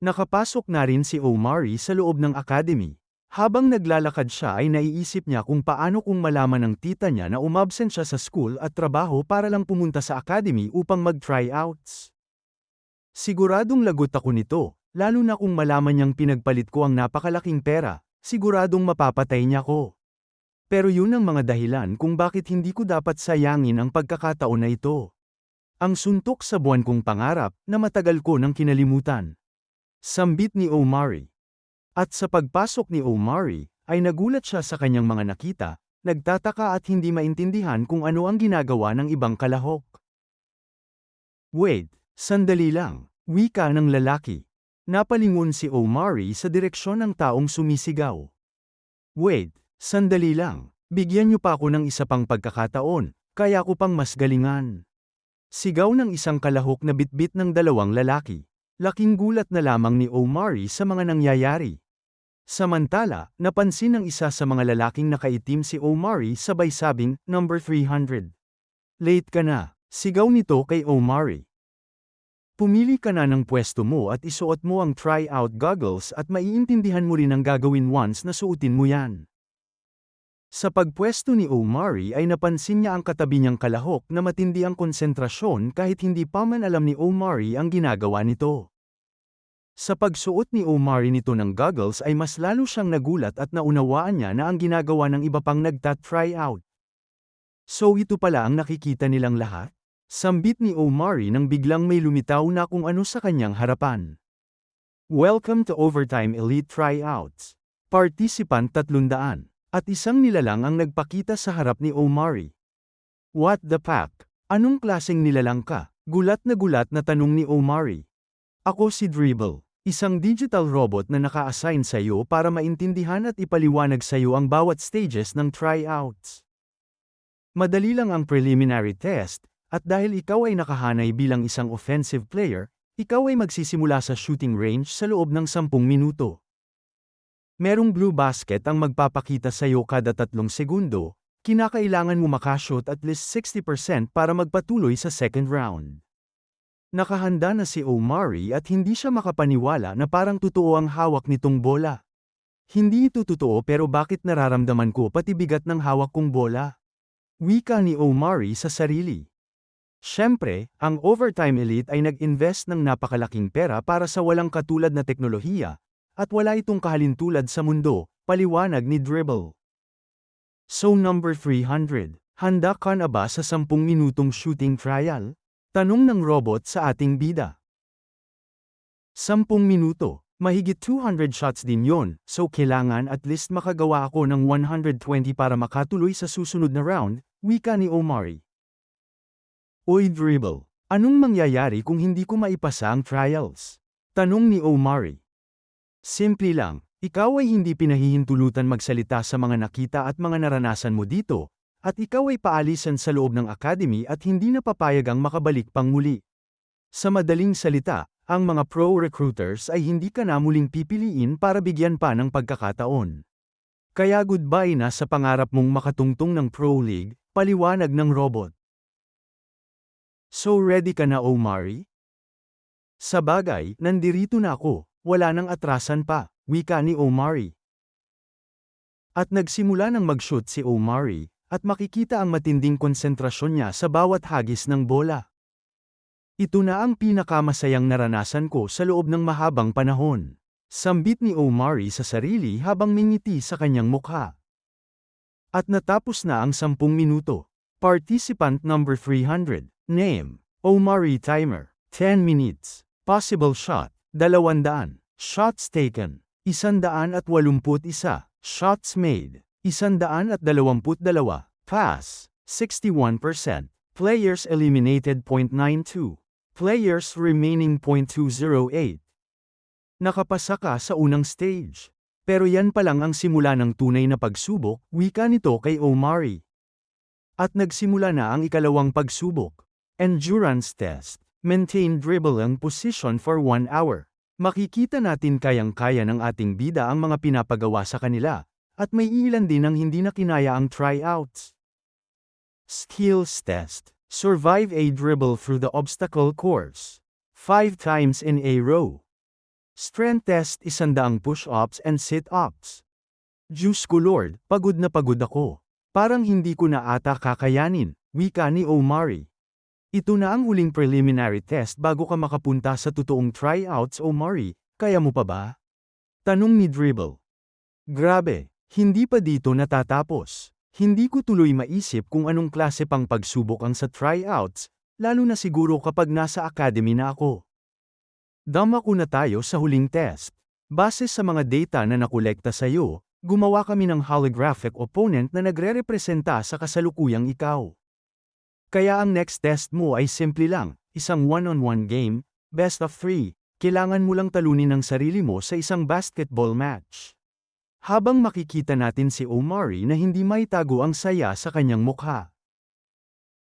Nakapasok na rin si Omari sa loob ng academy. Habang naglalakad siya ay naiisip niya kung paano kung malaman ng tita niya na umabsent siya sa school at trabaho para lang pumunta sa academy upang mag-tryouts. Siguradong lagot ako nito, lalo na kung malaman niyang pinagpalit ko ang napakalaking pera, siguradong mapapatay niya ko. Pero yun ang mga dahilan kung bakit hindi ko dapat sayangin ang pagkakataon na ito. Ang suntok sa buwan kong pangarap na matagal ko nang kinalimutan. Sambit ni Omari. At sa pagpasok ni Omari, ay nagulat siya sa kanyang mga nakita, nagtataka at hindi maintindihan kung ano ang ginagawa ng ibang kalahok. Wait, sandali lang, wika ng lalaki. Napalingon si Omari sa direksyon ng taong sumisigaw. Wait, sandali lang, bigyan niyo pa ako ng isa pang pagkakataon, kaya ko pang mas galingan. Sigaw ng isang kalahok na bitbit ng dalawang lalaki. Laking gulat na lamang ni Omari sa mga nangyayari. Samantala, napansin ng isa sa mga lalaking nakaitim si Omari sabay sabing, "Number 300. Late ka na," sigaw nito kay Omari. Pumili ka na ng pwesto mo at isuot mo ang try-out goggles at maiintindihan mo rin ang gagawin once na suotin mo yan. Sa pagpwesto ni Omari ay napansin niya ang katabi niyang kalahok na matindi ang konsentrasyon kahit hindi pa man alam ni Omari ang ginagawa nito. Sa pagsuot ni Omari nito ng goggles ay mas lalo siyang nagulat at naunawaan niya na ang ginagawa ng iba pang nagta-try out. So ito pala ang nakikita nilang lahat? Sambit ni Omari nang biglang may lumitaw na kung ano sa kanyang harapan. Welcome to Overtime Elite Tryouts. Participant 300, at isang nilalang ang nagpakita sa harap ni Omari. What the pack? Anong klaseng nilalang ka? Gulat na tanong ni Omari. Ako si Dribble. Isang digital robot na naka-assign sa iyo para maintindihan at ipaliwanag sa iyo ang bawat stages ng tryouts. Madali lang ang preliminary test, at dahil ikaw ay nakahanay bilang isang offensive player, ikaw ay magsisimula sa shooting range sa loob ng 10 minuto. Merong blue basket ang magpapakita sa iyo kada 3 segundo, kinakailangan mo makashoot at least 60% para magpatuloy sa second round. Nakahanda na si Omari at hindi siya makapaniwala na parang totoo ang hawak nitong bola. Hindi ito totoo pero bakit nararamdaman ko pati bigat ng hawak kong bola? Wika ni Omari sa sarili. Siyempre, ang Overtime Elite ay nag-invest ng napakalaking pera para sa walang katulad na teknolohiya, at wala itong kahalintulad sa mundo, paliwanag ni Dribble. So number 300, handa ka na ba sa 10 minutong shooting trial? Tanong ng robot sa ating bida. 10 minuto, mahigit 200 shots din yon, so kailangan at least makagawa ako ng 120 para makatuloy sa susunod na round, wika ni Omari. Oy Dribble, anong mangyayari kung hindi ko maipasa ang trials? Tanong ni Omari. Simple lang, ikaw ay hindi pinahihintulutan magsalita sa mga nakita at mga naranasan mo dito, at ikaw ay paalisan sa loob ng academy at hindi na papayag ang makabalik pang muli. Sa madaling salita, ang mga pro recruiters ay hindi ka na muling pipiliin para bigyan pa ng pagkakataon. Kaya goodbye na sa pangarap mong makatungtong ng Pro League, paliwanag ng robot. So ready ka na Omari? Sa bagay, nandirito na ako, wala nang atrasan pa, wika ni Omari. At nagsimula ng mag-shoot si Omari, at makikita ang matinding konsentrasyon niya sa bawat hagis ng bola. Ito na ang pinakamasayang naranasan ko sa loob ng mahabang panahon. Sambit ni Omari sa sarili habang mingiti sa kanyang mukha. At natapos na ang 10 minuto. Participant number 300, name, Omari timer, 10 minutes, possible shot, 200, shots taken, 181, shots made, 122, pass, 61%, players eliminated 0.92, players remaining 0.208. Nakapasa ka sa unang stage. Pero yan pa lang ang simula ng tunay na pagsubok, wika nito kay Omari. At nagsimula na ang ikalawang pagsubok. Endurance test. Maintain dribble ang position for 1 hour. Makikita natin kayang-kaya ng ating bida ang mga pinapagawa sa kanila, at may ilan din ang hindi na kinaya ang tryouts. Skills test. Survive a dribble through the obstacle course. 5 times in a row. Strength test 100 push-ups and sit-ups. Diyos ko Lord, pagod na pagod ako. Parang hindi ko na ata kakayanin, wika ni Omari. Ito na ang huling preliminary test bago ka makapunta sa totoong tryouts Omari, kaya mo pa ba? Tanong ni Dribble. Grabe, hindi pa dito natatapos. Hindi ko tuloy maisip kung anong klase pang pagsubok ang sa tryouts, lalo na siguro kapag nasa academy na ako. Damako na tayo sa huling test. Base sa mga data na nakolekta sa iyo, gumawa kami ng holographic opponent na nagre-representa sa kasalukuyang ikaw. Kaya ang next test mo ay simple lang, isang one-on-one game, best of 3, kailangan mo lang talunin ang sarili mo sa isang basketball match. Habang makikita natin si Omari na hindi maitago ang saya sa kanyang mukha.